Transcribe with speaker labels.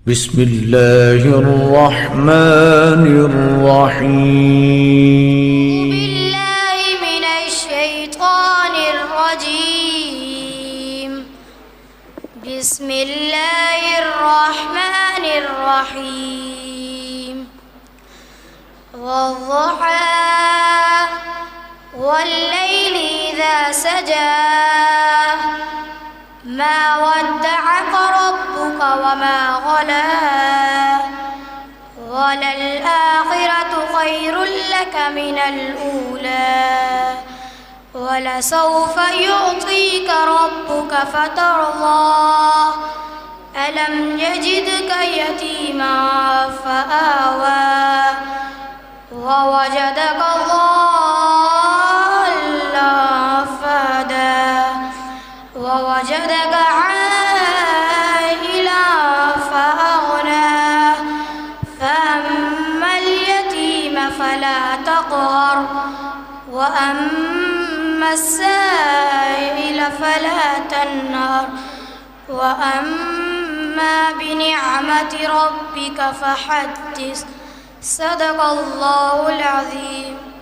Speaker 1: بسم الله الرحمن الرحيم.
Speaker 2: بالله من الشيطان الرجيم. بسم الله الرحمن الرحيم. والضحى والليل إذا سجى ما ودعك ربك وما قلى وللآخرة خير لك من الأولى ولسوف يعطيك ربك فترضى ألم يجدك يتيما فآوى ووجدك ضالا فهدى ووجدك عائلا فأغنى فأما اليتيم فلا تقهر وأما السائل فلا تنهر وأما بنعمة ربك فحدث. صدق الله العظيم.